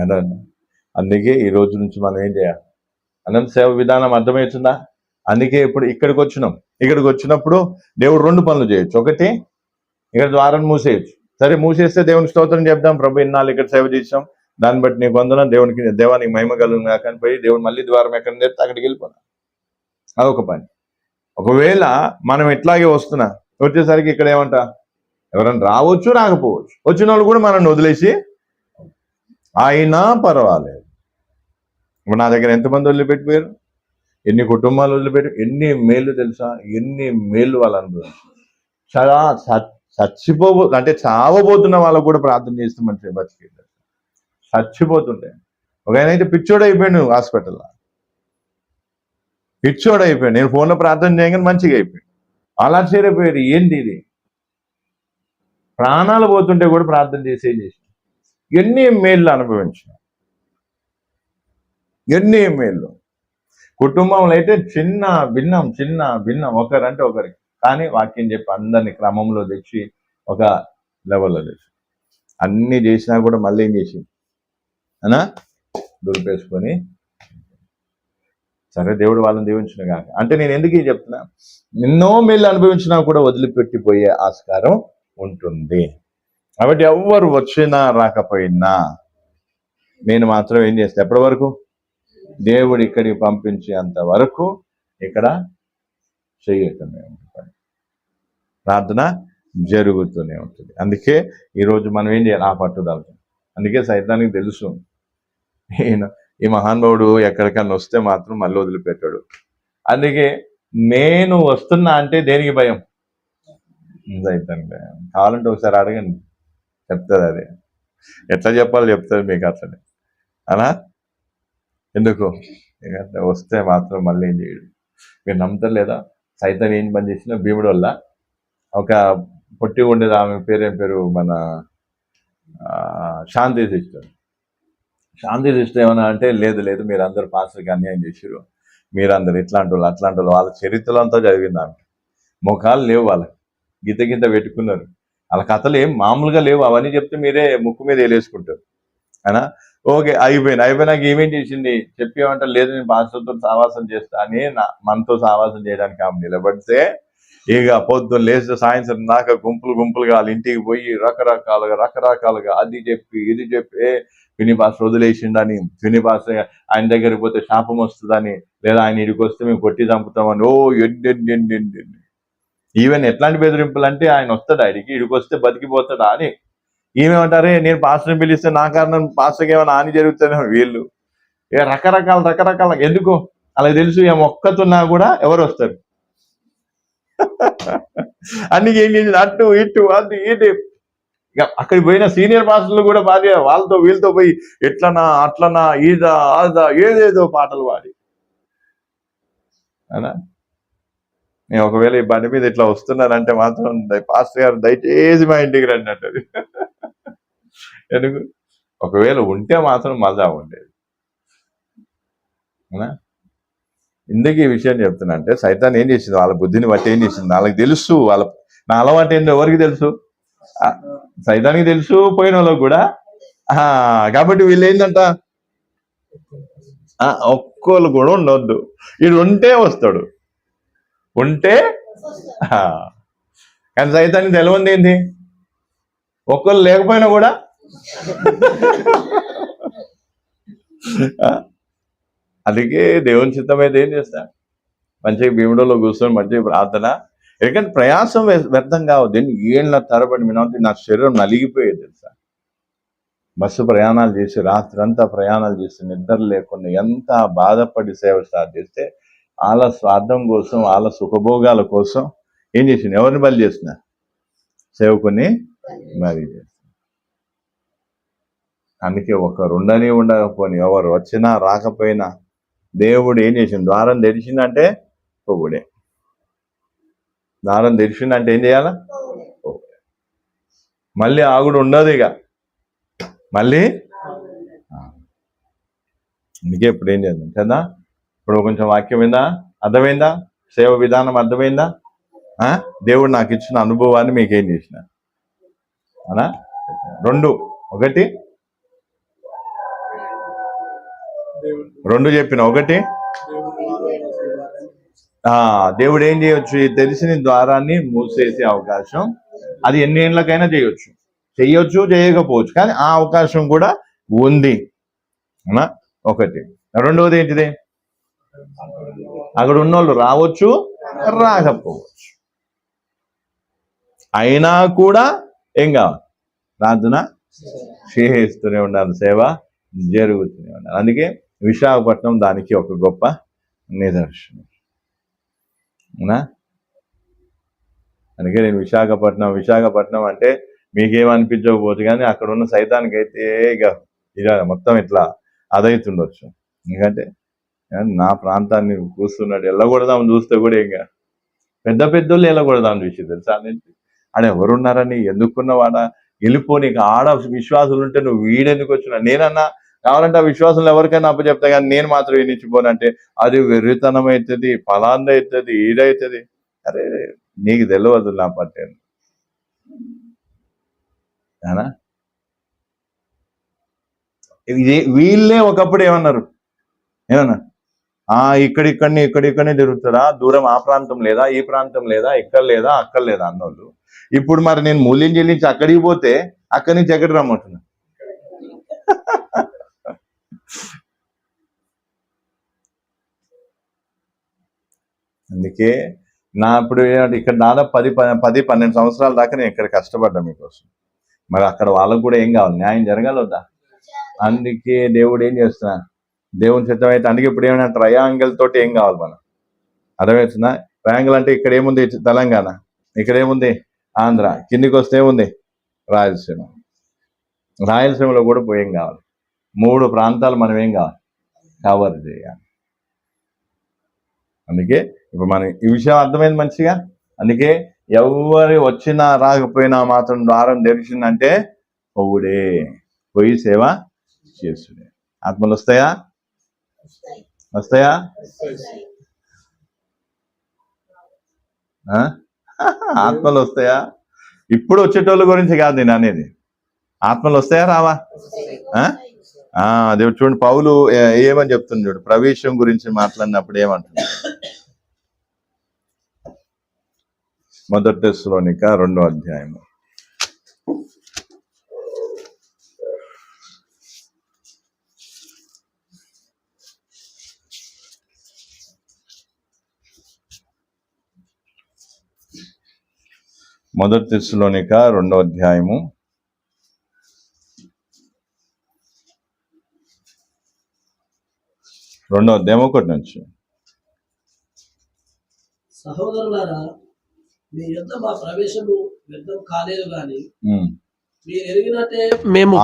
కదా. అందుకే ఈ రోజు నుంచి మనం ఏం చేయాలి? అనంత సేవ విధానం అర్థమవుతుందా? అందుకే ఇప్పుడు ఇక్కడికి వచ్చినప్పుడు దేవుడు 2 పనులు చేయొచ్చు. ఒకటి, ఇక్కడ ద్వారం మూసేయచ్చు. సరే, మూసేస్తే దేవునికి స్తోత్రం చెప్దాం, ప్రభు ఇన్నాళ్ళు ఇక్కడ సేవ చేసాం, దాన్ని బట్టి నీకు వందనం, దేవానికి మహిమ కలుగును గాక అని పోయి దేవుడు మళ్ళీ ద్వారం ఎక్కడ తెస్తే అక్కడికి వెళ్ళిపోతాం. అదొక పని. ఒకవేళ మనం ఇట్లాగే వచ్చేసరికి ఇక్కడ ఏమంటా, ఎవరైనా రావచ్చు రాకపోవచ్చు, వచ్చిన వాళ్ళు కూడా మనల్ని వదిలేసి అయినా పర్వాలేదు. ఇప్పుడు నా దగ్గర ఎంతమంది వదిలిపెట్టిపోయారు, ఎన్ని కుటుంబాలు వదిలిపెట్టారు, ఎన్ని మేళ్ళు తెలుసా, ఎన్ని మేళ్ళు వాళ్ళు అనుభవించారు. చాలా అంటే చావబోతున్న వాళ్ళకు కూడా ప్రార్థన చేస్తే మంచిగా బతికేది. చచ్చిపోతుంటే ఒక ఆయన అయితే పిచ్చోడు అయిపోయాడు హాస్పిటల్లో, పిచ్చోడు అయిపోయాడు. నేను ఫోన్లో ప్రార్థన చేయగానే మంచిగా అయిపోయాడు. అలా చేరిపోయారు. ఏంటి ఇది? ప్రాణాలు పోతుంటే కూడా ప్రార్థన చేసి ఎన్ని మేళ్ళు అనుభవించిన, ఎన్ని మేళ్ళు. కుటుంబంలో అయితే చిన్న భిన్నం ఒకరంటే ఒకరికి, కానీ వాక్యం చెప్పి అందరినీ క్రమంలో తెచ్చి ఒక లెవెల్లో తెచ్చి అన్ని చేసినా కూడా మళ్ళీ ఏం చేసింది అనా, దులిపేసుకొని. సరే, దేవుడు వాళ్ళని దీవించిన కాక. అంటే నేను ఎందుకు చెప్తున్నా, ఎన్నో మేళ్ళు అనుభవించినా కూడా వదిలిపెట్టిపోయే ఆస్కారం ఉంటుంది. కాబట్టి ఎవరు వచ్చినా రాకపోయినా నేను మాత్రం ఏం చేస్తా, ఎప్పటి వరకు దేవుడు ఇక్కడికి పంపించేంత వరకు ఇక్కడ చేయటమే ఉంటుంది, ప్రార్థన జరుగుతూనే ఉంటుంది. అందుకే ఈరోజు మనం ఏం చేయాలి, ఆ పట్టుదలతో. అందుకే సైతానికి తెలుసు, ఈ మహానుభావుడు ఎక్కడికన్నా వస్తే మాత్రం మళ్ళీ వదిలిపెట్టాడు. అందుకే నేను వస్తున్నా అంటే దేనికి భయం? సైతానికి భయం. కావాలంటే ఒకసారి అడగండి, చెప్తుంది. అది ఎట్లా చెప్పాలో చెప్తుంది మీకు అట్లనే. అలా ఎందుకు వస్తే మాత్రం మళ్ళీ ఏం చేయడు. మీరు నమ్ముతారు లేదా? సైతాన్ ఏం పని చేసినా భీముడు వల్ల ఒక పొట్టి ఉండేది, ఆమె పేరేం పేరు, మన శాంతి సిస్టర్. శాంతి సిస్టర్ ఏమన్నా అంటే, లేదు మీరు అందరు పాస్టర్కి అన్యాయం చేసారు, మీరందరు ఇట్లాంటి వాళ్ళు అట్లాంటి వాళ్ళు, వాళ్ళ చరిత్రలో అంతా చదివింది ఆమె. ముఖాలు లేవు వాళ్ళకి, గిత పెట్టుకున్నారు. వాళ్ళ కథలు ఏం మామూలుగా లేవు. అవన్నీ చెప్తే మీరే ముక్కు మీద వేలేసుకుంటారు. అయినా ఓకే, అయిపోయినాక ఏమేం చేసింది చెప్పేమంటే, లేదు నేను పాస్టర్తో సావాసం చేస్తా అని మనతో సావాసం చేయడానికి ఆమె నిలబడితే, ఇక పొద్దున్న లేస్తే సాయంత్రం దాకా గుంపులుగా వాళ్ళ ఇంటికి పోయి రకరకాలుగా అది చెప్పి ఇది చెప్పి విని పాస్టర్ వదిలేసిండని, విని పాస్టర్ ఆయన దగ్గరికి పోతే శాపం వస్తుందని, లేదా ఆయన ఇడికి వస్తే మేము కొట్టి చంపుతామని, ఎన్ని ఈవెన్ ఎట్లాంటి బెదిరింపులు అంటే, ఆయన వస్తాడు ఆయనకి, ఇడికి వస్తే బతికిపోతాడా అని. ఏమేమంటారే, నేను పాస్టర్ని పిలిస్తే నా కారణం పాస్టర్కి ఏమైనా హాని జరుగుతుందని వీళ్ళు రకరకాల. ఎందుకు అలా తెలుసు, ఏం ఒక్కతున్నా కూడా ఎవరు వస్తారు. అన్నికి ఏం చేసింది, అటు ఇటు అది ఇది. ఇక అక్కడికి పోయిన సీనియర్ పాస్టర్లు కూడా భార్య వాళ్ళతో వీళ్ళతో పోయి ఎట్లనా అట్లనా ఈదా ఆదా ఏదేదో పాటలు పాడి. అనా నేను ఒకవేళ ఈ బండి మీద ఇట్లా వస్తున్నారంటే మాత్రం పాస్టర్ గారు దయచేసి మా ఇంటికి రండి అంటది. ఎందుకు? ఒకవేళ ఉంటే మాత్రం మజా ఉండేది. ఇందుకు ఈ విషయం చెప్తున్నా అంటే, సైతాన్ ఏం చేసింది, వాళ్ళ బుద్ధిని బట్టి ఏం చేసింది, వాళ్ళకి తెలుసు, నా అలవాటు ఏందో ఎవరికి తెలుసు, సైతానికి తెలుసు, పోయిన వాళ్ళకి కూడా. కాబట్టి వీళ్ళు ఏంటంట, ఒక్కళ్ళు కూడా ఉండొద్దు, వీడు ఉంటే వస్తాడు, ఉంటే. కానీ సైతానికి తెలియంది ఏంటి, ఒక్కళ్ళు లేకపోయినా కూడా అందుకే దేవుని చిత్తమైతే ఏం చేస్తా, మంచిగా భీముడలో కూర్చొని మంచిగా ప్రార్థన. ఎందుకంటే ప్రయాసం వ్యర్థం కావద్దు. ఏళ్ళ తరబడి మినవుతుంది, నా శరీరం నలిగిపోయేది తెలుసా. బస్సు ప్రయాణాలు చేసి రాత్రంతా ప్రయాణాలు చేసి నిద్ర లేకుండా ఎంత బాధపడి సేవ స్టార్ట్ చేస్తే, వాళ్ళ స్వార్థం కోసం, వాళ్ళ సుఖభోగాల కోసం ఏం చేసింది, ఎవరిని బలి చేసిన, సేవకుని బలి చేసిన. అందుకే ఒకరు ఉండకపోని, ఎవరు వచ్చినా రాకపోయినా దేవుడు ఏం చేసింది, ద్వారం తెరిచిందంటే పొగుడే. ద్వారం తెరిచిందంటే ఏం చేయాలా, మళ్ళీ ఆగుడు ఉండదు ఇక, మళ్ళీ. అందుకే ఇప్పుడు ఏం చేద్దాం కదా, ఇప్పుడు కొంచెం వాక్యం అయిందా, అర్థమైందా, సేవ విధానం అర్థమైందా, దేవుడు నాకు ఇచ్చిన అనుభవాన్ని మీకేం చేసిన అనా. 2, 1 రెండు చెప్పిన. ఒకటి దేవుడు ఏం చేయొచ్చు, తెలిసిన ద్వారాన్ని మూసేసే అవకాశం అది ఎన్ని ఏళ్ళకైనా చేయొచ్చు, చేయకపోవచ్చు, కానీ ఆ అవకాశం కూడా ఉంది. ఒకటి. రెండవది ఏంటిది, అక్కడ ఉన్నోళ్ళు రావచ్చు రాకపోవచ్చు, అయినా కూడా ఏం కావాలి, ప్రార్థన చేస్తూనే ఉండాలి, సేవ జరుగుతూనే ఉండాలి. అందుకే విశాఖపట్నం దానికి ఒక గొప్ప నిదర్శనం. అందుకే నేను విశాఖపట్నం అంటే మీకేమనిపించకపోవచ్చు, కానీ అక్కడ ఉన్న సైతానికి అయితే ఇక మొత్తం ఇట్లా అదైతుండొచ్చు. ఎందుకంటే నా ప్రాంతాన్ని కూస్తున్నాడు వెళ్ళకూడదామని చూస్తే కూడా ఇంకా పెద్ద పెద్దోళ్ళు వెళ్ళకూడదామని చూసి తెలుసా, ఆడ ఎవరున్నారని, ఎందుకున్నవాడా, వెళ్ళిపో, నీకు ఆడ విశ్వాసులు ఉంటే నువ్వు వీడెందుకు వచ్చినా, నేనన్నా కావాలంటే ఆ విశ్వాసంలో ఎవరికైనా అప్పచెప్తా, కానీ నేను మాత్రం వినిచ్చిపోనంటే అది వెర్రితనం అవుతుంది, ఫలాంద అవుతుంది, ఈడవుతుంది. అరే నీకు తెలియదు నా పట్టేను అనా. వీళ్ళే ఒకప్పుడు ఏమన్నారు ఇక్కడిక్కడనే తిరుగుతారా, దూరం ఆ ప్రాంతం లేదా, ఈ ప్రాంతం లేదా, ఇక్కడ లేదా, అక్కడ లేదా అన్నోళ్ళు ఇప్పుడు మరి నేను మూల్యం చెల్లించి అక్కడికి పోతే అక్కడి నుంచి ఎక్కడికి రమ్మంటున్నా. అందుకే ఇప్పుడు ఇక్కడ దాదాపు 10-12 సంవత్సరాల దాకా నేను ఇక్కడ కష్టపడ్డా మీకోసం. మరి అక్కడ వాళ్ళకు కూడా ఏం కావాలి, న్యాయం జరగాలొద్దా? అందుకే దేవుడు ఏం చేస్తున్నా, దేవుని చిత్తం అయితే. అందుకే ఇప్పుడు ఏమైనా ట్రయాంగిల్ తోటి ఏం కావాలి మనం, అర్థమవుతుందా? ట్రయాంగిల్ అంటే ఇక్కడ ఏముంది తెలంగాణ, ఇక్కడ ఏముంది ఆంధ్ర, కిందికి వస్తే ఏముంది రాయలసీమలో కూడా ఏం కావాలి, 3 ప్రాంతాలు మనం ఏం కావాలి, కవర్ చేయాలి. అందుకే ఇప్పుడు మనం ఈ విషయం అర్థమైంది మంచిగా. అందుకే ఎవరు వచ్చినా రాకపోయినా మాత్రం ద్వారం తెరిచిందంటే పొవుడే, పోయి సేవ చేసుడే. ఆత్మలు వస్తాయా? ఆత్మలు వస్తాయా? ఇప్పుడు వచ్చేటోళ్ళ గురించి కాదు నేను అనేది, ఆత్మలు వస్తాయా రావా? దేవుడు చూడండి, పౌలు ఏమని చెప్తుంది చూడు, ప్రవేశం గురించి మాట్లాడినప్పుడు ఏమంటుంది, 1 తెస్సలోనిక 2వ అధ్యాయము 1 తెస్సలోనిక 2వ అధ్యాయము 1 నుంచి. సహోదరులారా, మీ యొద్ద మా ప్రవేశము వ్యర్థం కాలేదు గాని మీరు ఎరిగినట్టే మేము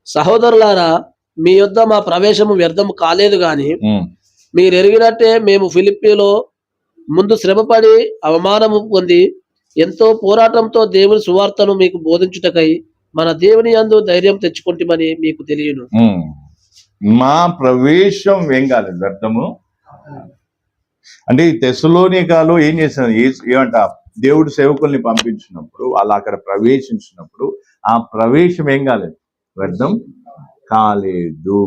సహోదరులారా మీ యొద్ద మా ప్రవేశము వ్యర్థము కాలేదు గాని మీరు ఎరిగినట్టే మేము ఫిలిప్పీలో ముందు శ్రమపడి అవమానము పొంది ఎంతో పోరాటంతో దేవుని సువార్తను మీకు బోధించుటకై మన దేవుని యందు ధైర్యం తెచ్చుకుంటామని మీకు తెలియను. మా ప్రవేశం ఏం కాలేదు, వ్యర్థము. అంటే ఈ తెస్సలోనికలో ఏం చేస్తున్నారు, ఏమంట, దేవుడు సేవకుల్ని పంపించినప్పుడు వాళ్ళు అక్కడ ప్రవేశించినప్పుడు ఆ ప్రవేశం ఏం కాలేదు, వ్యర్థం కాలేదు.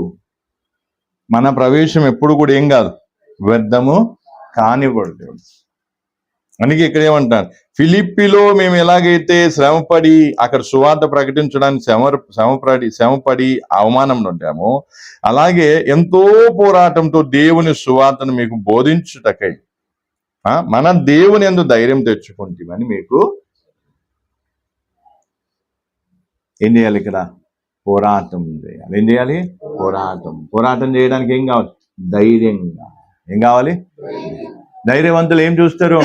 మన ప్రవేశం ఎప్పుడు కూడా ఏం కాదు, వ్యర్థము కానివ్వడు దేవుడు. అందుకే ఇక్కడ ఏమంటారు, ఫిలిప్పీలో మేము ఎలాగైతే శ్రమపడి అక్కడ సువార్త ప్రకటించడానికి శ్రమపడి అవమానంలో ఉంటామో, అలాగే ఎంతో పోరాటంతో దేవుని సువార్తను మీకు బోధించుటకై మన దేవుని యందు ధైర్యం తెచ్చుకుంటామని మీకు ఏం చేయాలి, ఇక్కడ పోరాటం చేయాలి. ఏం చేయాలి, పోరాటం చేయడానికి ఏం కావాలి, ధైర్యంగా. ఏం కావాలి, ధైర్యవంతులు ఏం చూస్తారు,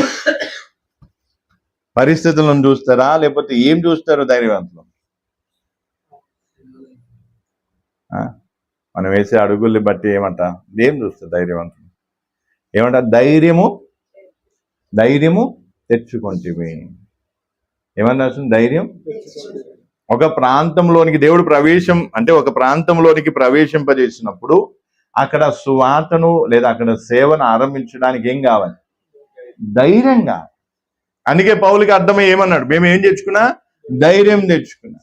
పరిస్థితులను చూస్తారా లేకపోతే ఏం చూస్తారు? ధైర్యవంతులు మనం వేసే అడుగుల్ని బట్టి ఏమంట, ఏం చూస్తారు ధైర్యవంతులు? ఏమంట, ధైర్యము తెచ్చుకుంటే. ఏమన్నా ధైర్యం, ఒక ప్రాంతంలోనికి దేవుడు ఒక ప్రాంతంలోనికి ప్రవేశింపజేసినప్పుడు అక్కడ సువార్తను లేదా అక్కడ సేవను ఆరంభించడానికి ఏం కావాలి, ధైర్యంగా. అందుకే పౌలుకి అర్థమై ఏమన్నాడు, మేము ఏం తెచ్చుకున్నా, ధైర్యం తెచ్చుకున్నా.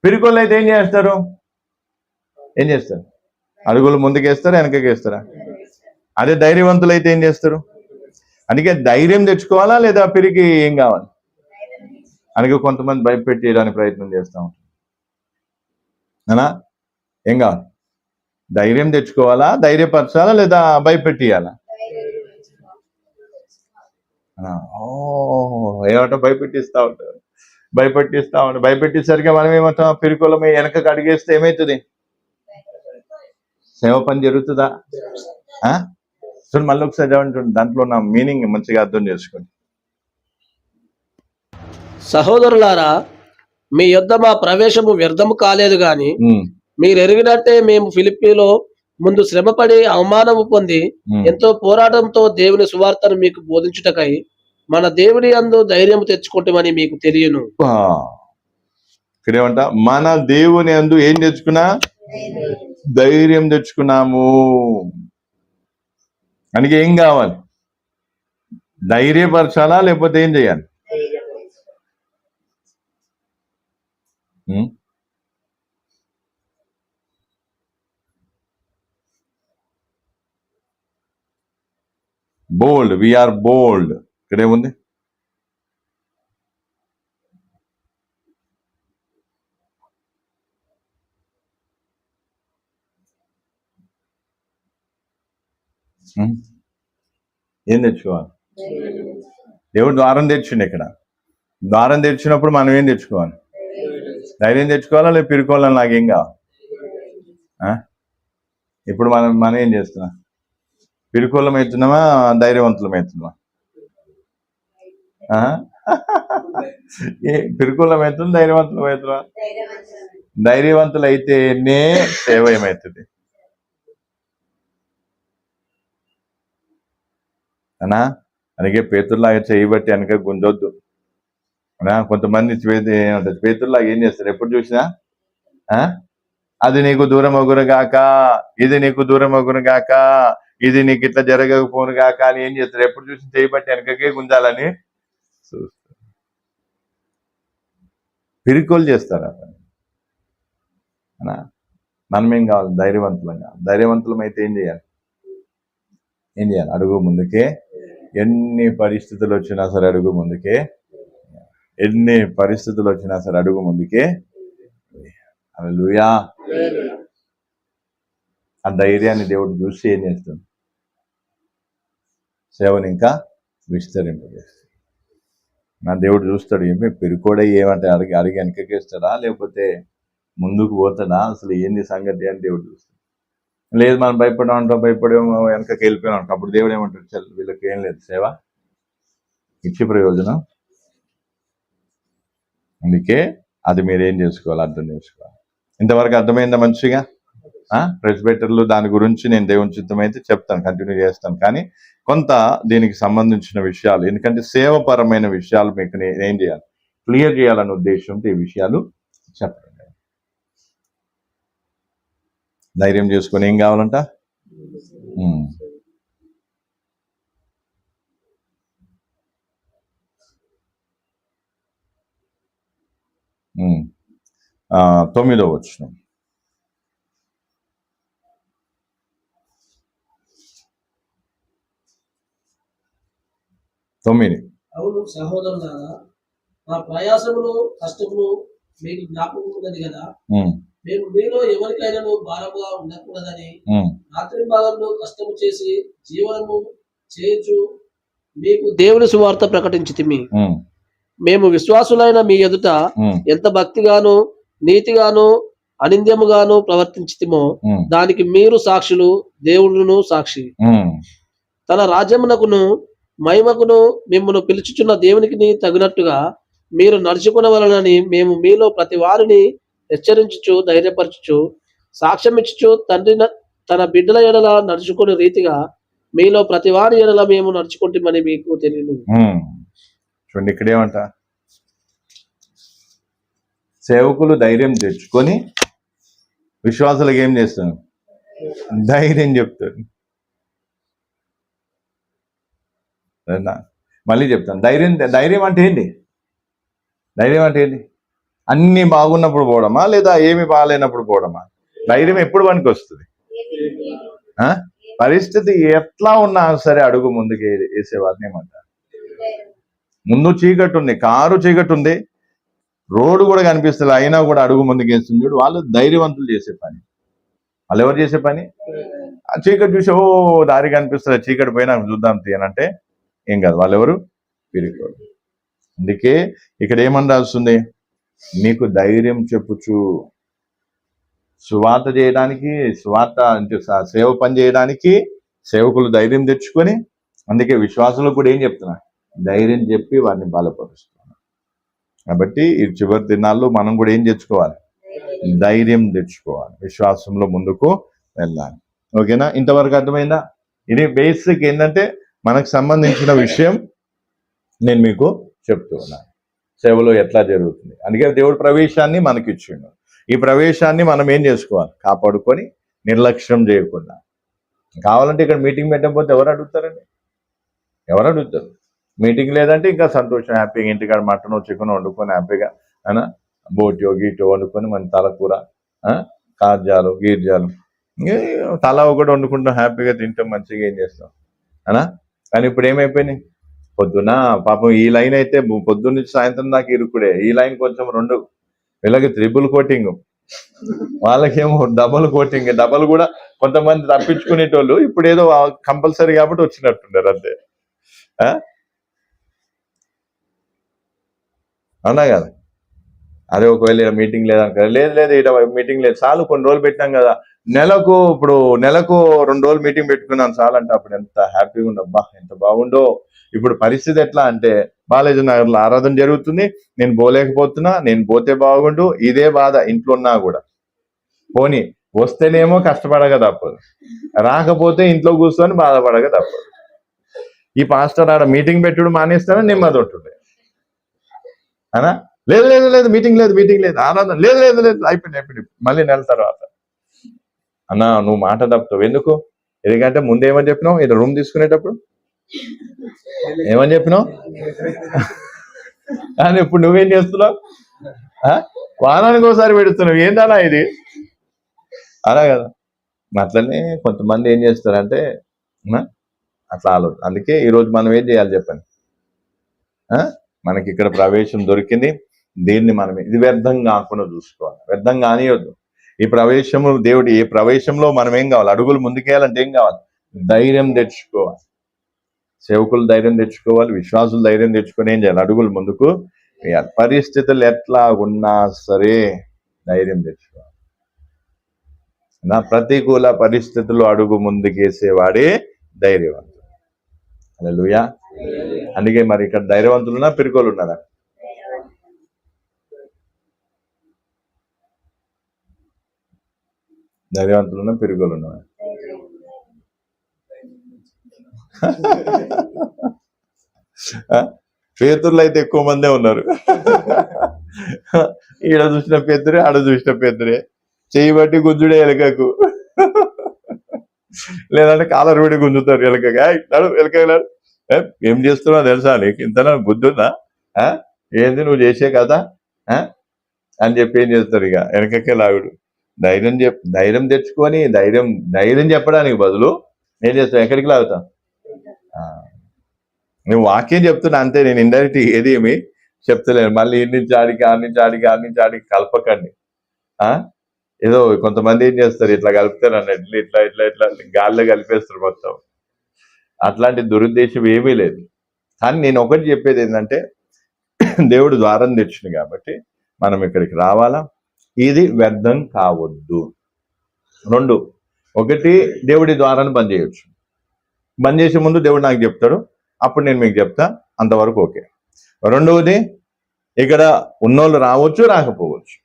పిరికోళ్ళు అయితే ఏం చేస్తారు? అడుగులు ముందుకేస్తారా, వెనకకేస్తారా? అదే ధైర్యవంతులు అయితే ఏం చేస్తారు? అందుకే ధైర్యం తెచ్చుకోవాలా లేదా పిరికి ఏం కావాలి? అందుకే కొంతమంది భయపెట్టేయడానికి ప్రయత్నం చేస్తూ ఉంటారు. అనా ఏం కావాలి? ధైర్యం తెచ్చుకోవాలా, ధైర్యపరచాలా లేదా భయపెట్టియాలా? ఏమంటా భయపెట్టిస్తూ ఉంటారు. భయపెట్టేసరికి మనం ఏమంటాం? పిరికోలమే వెనకకు అడిగేస్తే ఏమవుతుంది? సేవ పని జరుగుతుందా? చూడండి, మళ్ళీ ఒకసారి చదవండి, దాంట్లో ఉన్న మీనింగ్ మంచిగా అర్థం చేసుకోండి. సహోదరులారా, మీ యొద్ద మా ప్రవేశము వ్యర్థము కాలేదు గాని మీరు ఎరిగినట్టే మేము ఫిలిప్పీలో ముందు శ్రమపడి అవమానము పొంది ఎంతో పోరాటంతో దేవుని సువార్తను మీకు బోధించుటకై మన దేవుని యందు ధైర్యం తెచ్చుకుంటామని మీకు తెలియను. ఇక్కడేమంట? మన దేవుని యందు ఏం తెచ్చుకున్నా? ధైర్యం తెచ్చుకున్నాము. అందుకే ఏం కావాలి? ధైర్యపరచాలా లేకపోతే ఏం చేయాలి? బోల్డ్, వీఆర్ బోల్డ్. ఇక్కడేముంది? ఏం తెచ్చుకోవాలి? దేవుడు ద్వారం తెచ్చిండు. ఇక్కడ ద్వారం తెచ్చినప్పుడు మనం ఏం తెచ్చుకోవాలి? ధైర్యం తెచ్చుకోవాలా లేదా పిరుకోవాలని నాకేం కావాలి? ఇప్పుడు మనం ఏం చేస్తున్నాం? పిరుకోలం అవుతున్నామా, ధైర్యవంతులం అవుతున్నామా? పిరుకోలం అవుతుంది, ధైర్యవంతులం అవుతున్నా? ధైర్యవంతులు అయితేనే సేవ ఏమవుతుంది అనా? అందుకే పేతుల్లాగా చేయబట్టి వెనక గుంజొద్దు. కొంతమంది పేతుల్లాగా ఏం చేస్తారు? ఎప్పుడు చూసినా అది నీకు దూరం అగురు గాక, ఇది నీకు దూరం అగురు గాక, ఇది నీకు ఇట్లా జరగకపోను గాక అని ఏం చేస్తారు? ఎప్పుడు చూసి చేయబట్టి వెనకకే గుంజాలని చూస్తారు. పిరికోలు చేస్తారు. మనం ఏం కావాలి? ధైర్యవంతులంగా. ధైర్యవంతులం అయితే ఏం చేయాలి? అడుగు ముందుకే. ఎన్ని పరిస్థితులు వచ్చినా సరే అడుగు ముందుకే. అడుగు ముందుకే. హల్లెలూయా. ఆ ధైర్యాన్ని దేవుడు చూసి ఏం చేస్తుంది? సేవను ఇంకా విస్తరింపజేస్తుంది. నా దేవుడు చూస్తాడు, ఏమి పెరుకోడ ఏమంటే అడిగి వెనకకేస్తాడా లేకపోతే ముందుకు పోతాడా, అసలు ఏంది సంగతి అని దేవుడు చూస్తాడు. లేదు మనం భయపడేమో వెనకకి వెళ్ళిపోయాం అంటాం. అప్పుడు దేవుడు ఏమంటాడు? చల్, వీళ్ళకి ఏం లేదు సేవ ఇచ్చి ప్రయోజనం. అందుకే అది మీరేం చేసుకోవాలి? అర్థం చేసుకోవాలి. ఇంతవరకు అర్థమైందా మంచిగా? ప్రెస్బిటర్లు దాని గురించి నేను దేవుని చిత్తం అయితే చెప్తాను, కంటిన్యూ చేస్తాను. కానీ కొంత దీనికి సంబంధించిన విషయాలు, ఎందుకంటే సేవపరమైన విషయాలు మీకు ఏం చేయాలి? క్లియర్ చేయాలనే ఉద్దేశంతో ఈ విషయాలు చెప్పండి. ధైర్యం చేసుకొని ఏం కావాలంట? తొమ్మిదో వచనం. అవును సహోదరులారా, మా ప్రయాసములు కష్టములు మీకు జ్ఞాపకం ఉన్నది కదా. మేము మీలో ఎవరికైనా భారముగా ఉండకూడదని రాత్రి భాగంలో కష్టము చేసి జీవనము చేయొచ్చు మీకు దేవుని సువార్త ప్రకటించితిమి. మేము విశ్వాసులైన మీ ఎదుట ఎంత భక్తిగాను నీతిగాను అనింద్యముగాను ప్రవర్తించితిమో దానికి మీరు సాక్షులు, దేవుడును సాక్షి. తన రాజ్యమునకును మహిమకును మిమ్మల్ని పిలుచుచున్న దేవునికి తగినట్టుగా మీరు నడుచుకునవలనని మేము మీలో ప్రతి వారిని హెచ్చరించుచు ధైర్యపరచుచు సాక్ష్యమిచ్చుచు తండ్రి తన బిడ్డల ఎడల నడుచుకునే రీతిగా మీలో ప్రతి వారి ఎడల మేము నడుచుకుంటామని మీకు తెలియదు. చూడండి, ఇక్కడేమంట? సేవకులు ధైర్యం తెచ్చుకొని విశ్వాసులకు ఏం చేస్తాను? ధైర్యం చెప్తారు. మళ్ళీ చెప్తాను, ధైర్యం అంటే ఏంటి? అన్ని బాగున్నప్పుడు పోవడమా, లేదా ఏమి బాగాలేనప్పుడు పోవడమా? ధైర్యం ఎప్పుడు పనికి వస్తుంది? పరిస్థితి ఎట్లా ఉన్నా సరే అడుగు ముందుకు వేసేవారిని ఏమంటారు? ముందు చీకటి ఉంది, కారు చీకటి ఉంది, రోడ్డు కూడా కనిపిస్తుంది, అయినా కూడా అడుగు ముందుకు వేస్తుంది చూడు, వాళ్ళు ధైర్యవంతులు చేసే పని. వాళ్ళు ఎవరు చేసే పని? ఆ చీకటి చూసి ఓ దారి కనిపిస్తుంది, చీకటి పోయినా చూద్దాం తీయనంటే ఏం కాదు. వాళ్ళు ఎవరు? పిరికోడు. అందుకే ఇక్కడ ఏమని రాస్తుంది? నీకు ధైర్యం చెప్పుచు సువార్త చేయడానికి, సువార్త అంటే సేవ పని చేయడానికి సేవకులు ధైర్యం తెచ్చుకొని, అందుకే విశ్వాసంలో కూడా ఏం చెప్తున్నా? ధైర్యం చెప్పి వారిని బలపరుస్తున్నా. కాబట్టి ఈ చివరి దినాల్లో మనం కూడా ఏం తెచ్చుకోవాలి? ధైర్యం తెచ్చుకోవాలి, విశ్వాసంలో ముందుకు వెళ్ళాలి. ఓకేనా? ఇంతవరకు అర్థమైందా? ఇది బేసిక్ ఏంటంటే మనకు సంబంధించిన విషయం నేను మీకు చెప్తూ ఉన్నాను. సేవలో ఎట్లా జరుగుతుంది. అందుకే దేవుడి ప్రవేశాన్ని మనకి ఇచ్చిండు. ఈ ప్రవేశాన్ని మనం ఏం చేసుకోవాలి? కాపాడుకొని నిర్లక్ష్యం చేయకుండా. కావాలంటే ఇక్కడ మీటింగ్ పెట్టకపోతే ఎవరు అడుగుతారండి? ఎవరు అడుగుతారు? మీటింగ్ లేదంటే ఇంకా సంతోషం, హ్యాపీగా ఇంటికాడ మటన్ చికెన్ వండుకొని హ్యాపీగా అయినా బోటియో గీటో వండుకొని మన తలకూర, కార్జాలు గీర్జాలు తల ఒకటి వండుకుంటాం, హ్యాపీగా తింటాం, మంచిగా ఏం చేస్తాం అనా. కానీ ఇప్పుడు ఏమైపోయినాయి? పొద్దున పాపం ఈ లైన్ అయితే పొద్దున్న నుంచి సాయంత్రం దాకా ఇరుకుడే, ఈ లైన్ కొంచెం 2 వీళ్ళకి 3 కోటింగ్, వాళ్ళకేమో డబుల్ కోటింగ్. డబల్ కూడా కొంతమంది తప్పించుకునేటోళ్ళు ఇప్పుడు ఏదో కంపల్సరీ కాబట్టి వచ్చినట్టున్నారు అంతే. అవునా కదా? అదే ఒకవేళ మీటింగ్ లేదనుకో, లేదు ఇట మీటింగ్ లేదు, చాలు కొన్ని రోజులు పెట్టినాం కదా, నెలకు 2 రోజులు మీటింగ్ పెట్టుకున్నాను చాలు అంటే అప్పుడు ఎంత హ్యాపీగా ఉండు, అబ్బా ఎంత బాగుండో. ఇప్పుడు పరిస్థితి ఎట్లా అంటే బాలాజీ నగర్లో ఆరాధన జరుగుతుంది, నేను పోలేకపోతున్నా, నేను పోతే బాగుండు, ఇదే బాధ ఇంట్లో ఉన్నా కూడా. పోనీ వస్తేనేమో కష్టపడక తప్పదు, రాకపోతే ఇంట్లో కూర్చొని బాధపడక తప్పదు. ఈ పాస్టర్ ఆడ మీటింగ్ పెట్టుడు మానేస్తానని నెమ్మది ఉంటుండే అనా. లేదు మీటింగ్ లేదు ఆరాధన లేదు అయిపోయింది. మళ్ళీ నెల తర్వాత అన్నా నువ్వు మాట తప్పుతావు. ఎందుకు? ఎందుకంటే ముందేమని చెప్పినావు? ఇది రూమ్ తీసుకునేటప్పుడు ఏమని చెప్పినావు? కానీ ఇప్పుడు నువ్వేం చేస్తున్నావు? వారానికి ఒకసారి పెడుతున్నావు. ఏందన్నా ఇది? అలా కదా. అట్లనే కొంతమంది ఏం చేస్తారంటే అట్లా ఆలోచన. అందుకే ఈరోజు మనం ఏం చేయాలి చెప్పండి? మనకి ఇక్కడ ప్రవేశం దొరికింది, దీన్ని మనం ఇది వ్యర్థం కాకుండా చూసుకోవాలి, వ్యర్థం కానియొద్దు. ఈ ప్రవేశము దేవుడి ఈ ప్రవేశంలో మనం ఏం కావాలి? అడుగులు ముందుకేయాలంటే ఏం కావాలి? ధైర్యం తెచ్చుకోవాలి. సేవకులు ధైర్యం తెచ్చుకోవాలి, విశ్వాసులు ధైర్యం తెచ్చుకొని ఏం చేయాలి? అడుగులు ముందుకు వేయాలి. పరిస్థితులు ఎట్లా ఉన్నా సరే ధైర్యం తెచ్చుకోవాలి. నా ప్రతికూల పరిస్థితుల్లో అడుగు ముందుకేసేవాడే ధైర్యవంతుడు. హల్లెలూయా. అందుకే మరి ఇక్కడ ధైర్యవంతులున్నా పిరికోలు ఉన్నారా? ధైర్యవంతులున్నా పిరికోలు ఉన్నారా? పేతుర్లు అయితే ఎక్కువ మందే ఉన్నారు. ఈడ చూసిన పెద్దరే, ఆడ చూసిన పెద్దరే, చెయ్యి బట్టి గుంజుడే ఎలకకు, లేదంటే కాలర్ పెట్టి గుంజుతారు ఎలకగా. ఎలకలాడు ఏం చేస్తున్నావు తెలుసా? నీకు ఇంతనా బుద్ధుందా? ఏంది నువ్వు చేసే కదా అని చెప్పి ఏం చేస్తారు? ఇక వెనకకే లాగుడు. ధైర్యం తెచ్చుకొని ధైర్యం చెప్పడానికి బదులు ఏం చేస్తావు? ఎక్కడికి లాగుతావు? నువ్వు వాక్యం చెప్తున్నా అంతే, నేను ఇండైరెక్ట్ ఏమి చెప్తలేను. మళ్ళీ ఇన్ని నుంచి ఆడికి, ఆడి నుంచి ఆడికి కలపకండి. ఏదో కొంతమంది ఏం చేస్తారు, ఇట్లా కలుపుతారు అన్నట్లు, ఇట్లా గాల్లో కలిపేస్తారు మొత్తం. అట్లాంటి దురుద్దేశం ఏమీ లేదు. కానీ నేను ఒకటి చెప్పేది ఏంటంటే, దేవుడు ద్వారం తెచ్చింది కాబట్టి మనం ఇక్కడికి రావాలా, ఇది వ్యర్థం కావద్దు. 2, ఒకటి దేవుడి ద్వారాన్ని బంద్ చేయొచ్చు. బంద్ చేసే ముందు దేవుడు నాకు చెప్తాడు, అప్పుడు నేను మీకు చెప్తా, అంతవరకు ఓకే. 2వది, ఇక్కడ ఉన్నోళ్ళు రావచ్చు, రాకపోవచ్చు.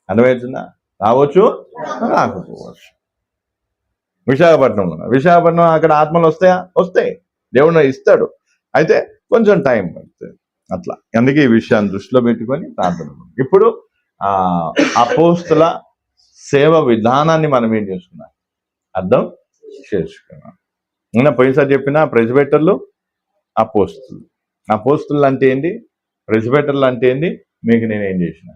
అర్థమవుతుందా? రావచ్చు, రాకపోవచ్చు. విశాఖపట్నం అక్కడ ఆత్మలు వస్తాయి, దేవుడు ఇస్తాడు, అయితే కొంచెం టైం పడుతుంది అట్లా. అందుకే ఈ విషయాన్ని దృష్టిలో పెట్టుకొని ప్రార్థన. ఇప్పుడు అపోస్తుల సేవ విధానాన్ని మనం ఏం చేసుకున్నాం? అర్థం చేసుకున్నాం. నిన్న పోయినసారి చెప్పిన ప్రెసిబిటర్లు, అపోస్తులు అంటే ఏంటి, ప్రెసిబిటర్లు అంటే ఏంటి, మీకు నేనేం చేసిన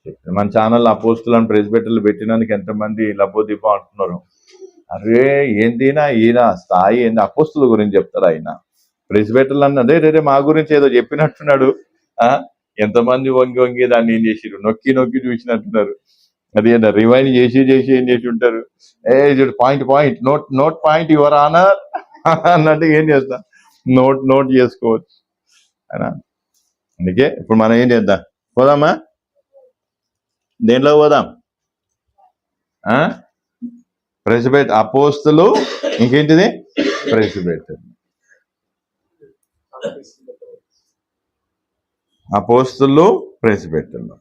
చెప్తాను. మన ఛానల్ అపోస్తులను ప్రెస్బిటర్లు పెట్టినందుకు ఎంతమంది లబ్బోదీపం అంటున్నారు. అరే ఏంటినా ఈయన స్థాయి ఏంది, అపోస్తుల గురించి చెప్తారు ఆయన. ప్రెస్బిటర్లు అన్నదే రే మా గురించి ఏదో చెప్పినట్టున్నాడు. ఎంతమంది వంగి వంగి దాన్ని ఏం చేసిరు, నొక్కి నొక్కి చూసినట్టున్నారు. అది రివైండ్ చేసి ఏం చేసి ఉంటారు. Point note point your honour అన్నట్టు ఏం చేస్తా, నోట్ చేసుకోవచ్చు అయినా. అందుకే ఇప్పుడు మనం ఏం చేద్దాం, పోదామా, దేంట్లో పోదాం? ప్రెస్బిటర్ అపోస్తులు, ఇంకేంటిది ప్రెస్బిటర్. అపోస్తులు ప్రెస్బిటర్లు.